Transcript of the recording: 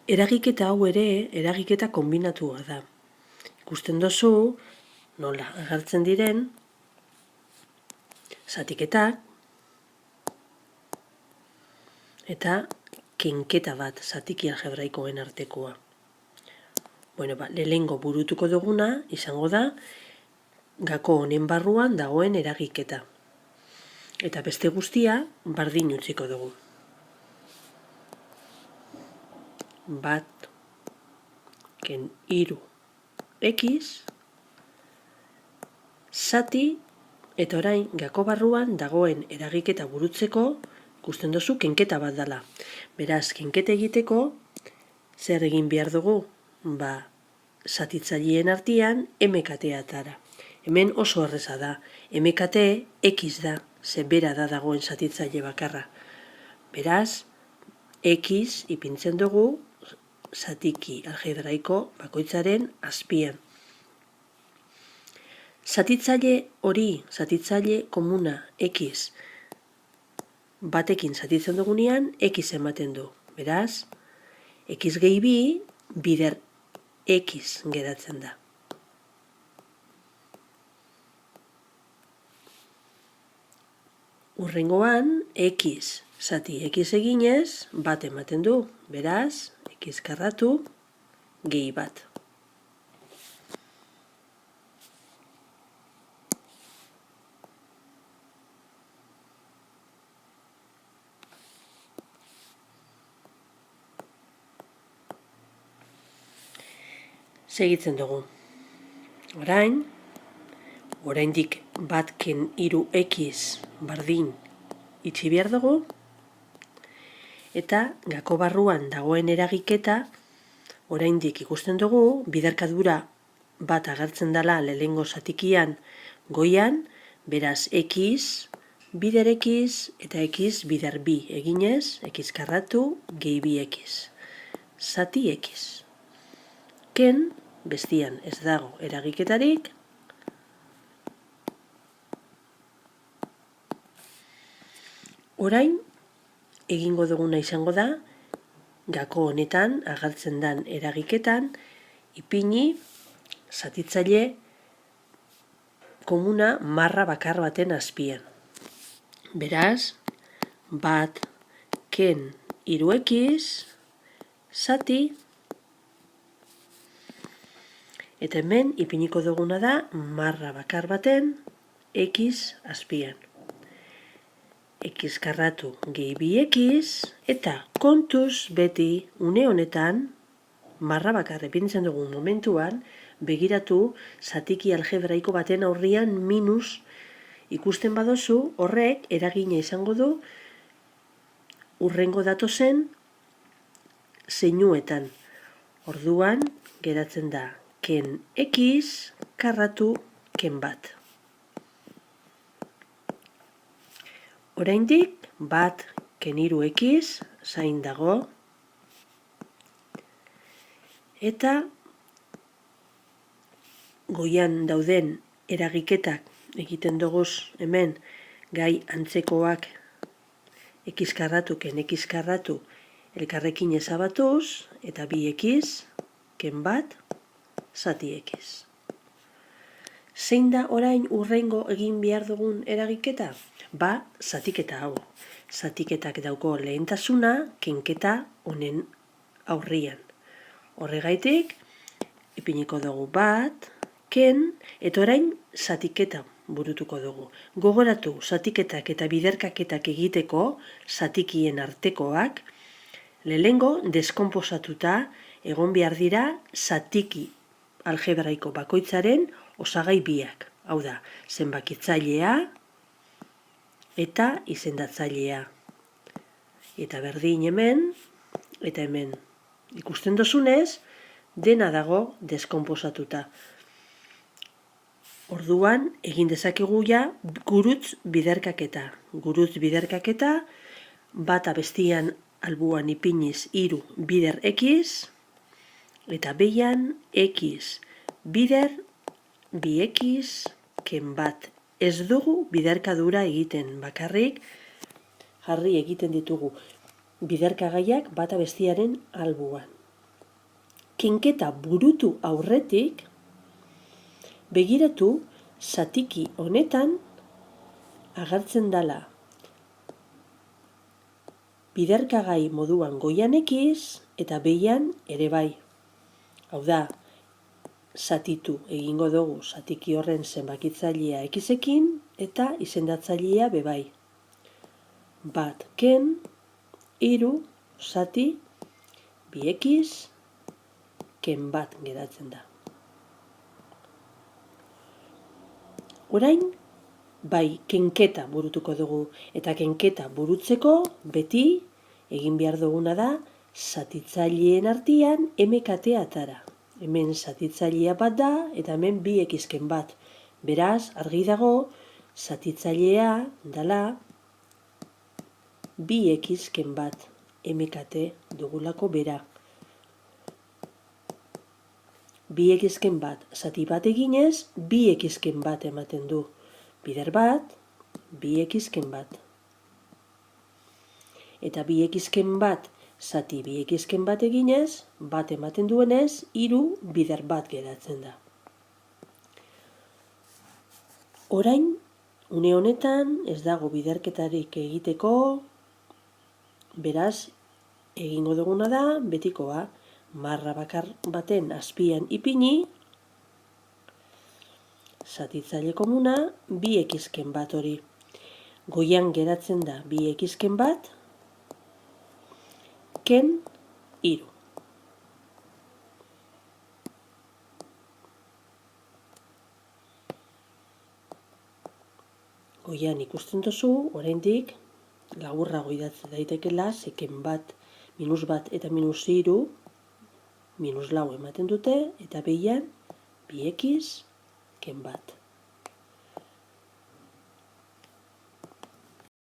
Eragiketa hau ere, eragiketa kombinatua da. Ikusten duzu, nola agertzen diren, zatiketak, eta kenketa bat zatiki algebraikoen artekoa. Lehenengo burutuko duguna izango da gako honen barruan dagoen eragiketa. Eta beste guztia bardin utziko dugu. Bat, ken hiru, x, zati, eta orain gako barruan dagoen eragiketa burutzeko ikusten duzu kenketa bat dela. Beraz, kenketa egiteko zer egin behar dugu? Zatitzaileen artean MKT atara. Hemen oso erreza da. MKT X da, ze bera da dagoen zatitzaile bakarra. Beraz, X ipintzen dugu zatiki algebraiko bakoitzaren azpian. Zatitzaile hori, zatitzaile komuna X, batekin zatitzen dugunean, X ematen du. Beraz, X gehi bi, bider X geratzen da. Hurrengoan, X zati X eginez, bat ematen du. Beraz, X karratu, gehi bat. Segitzen dugu. Oraindik bat ken hiru X bardin itxi behar dugu, eta gako barruan dagoen eragiketa oraindik ikusten dugu, biderkadura bat agertzen dela lehenengo zatikian goian, beraz X, bider X eta X bider bi eginez, X karratu, gehi bi X. Zati X. Ken, bestian ez dago eragiketarik, orain, egingo duguna izango da, gako honetan, agertzen den eragiketan, ipini zatitzaile komuna marra bakar baten azpian. Beraz, bat, ken, hiru X, zati, eta hemen ipiniko duguna da marra bakar baten X azpian. X karratu gehi bi X, eta kontuz beti une honetan, marra bakar ipintzen dugun momentuan, begiratu zatiki algebraiko baten aurrian minus ikusten badozu, horrek eragina izango du hurrengo datozen zeinuetan. Orduan, geratzen da ken X karratu ken bat. Oraindik bat ken hiru X zain dago, eta goian dauden eragiketak egiten duguz hemen gai antzekoak X karratu ken X karratu elkarrekin ezabatuz, eta bi X ken bat zati X. Zein da orain hurrengo egin behar dugun eragiketa? Zatiketa hau. Zatiketak dauko lehentasuna kenketa honen aurrian. Horregaitik, ipiniko dugu bat, ken, eta orain zatiketa burutuko dugu. Gogoratu, zatiketak eta biderkaketak egiteko zatikien artekoak, lehengo deskonposatuta egon behar dira zatiki algebraiko bakoitzaren osagai biak. Hau da, zenbakitzailea eta izendatzailea. Eta berdin hemen, eta hemen. Ikusten dozunez, dena dago deskonposatuta. Orduan, egin dezakegu ja gurutz biderkaketa. Gurutz biderkaketa, bata bestian albuan ipiniz hiru bider X, eta behian X bider bi X ken bat. Ez dugu biderkadura egiten, bakarrik jarri egiten ditugu biderkagaiak bata bestiaren albuan. kenketa burutu aurretik, begiratu zatiki honetan agertzen dela biderkagai moduan goian ekiz eta behian ere bai. Hau da, zatitu egingo dugu zatiki horren zenbakitzailea ekizekin eta izendatzailea bebai. Bat ken, 3 zati, 2 ekiz, ken bat geratzen da. Orain, bai kenketa burutuko dugu, eta kenketa burutzeko beti egin behar duguna da zatitzaileen artean MKT atara. Hemen zatitzailea bat da eta hemen 2 ekizken bat. Beraz, argi dago zatitzailea dela 2 ekizken bat MKT dugulako bera. 2 ekizken bat zati bat eginez, 2 ekizken bat ematen du. Bider bat, 2 ekizken bat. Eta 2 ekizken bat zati 2 ekizken bat eginez, bat ematen duenez, 3 bider bat geratzen da. Orain, une honetan ez dago biderketarik egiteko, beraz, egingo duguna da, betikoa, marra bakar baten azpian ipini, zatitzaile komuna, 2 ekizken bat hori. Goian geratzen da 2 ekizken bat, ken 3. Goian ikusten duzu, oraindik laburrago idatzi daitekela, ze ken bat, minus bat eta minus 3, minus lau ematen dute, eta behian 2 ekiz, ken bat.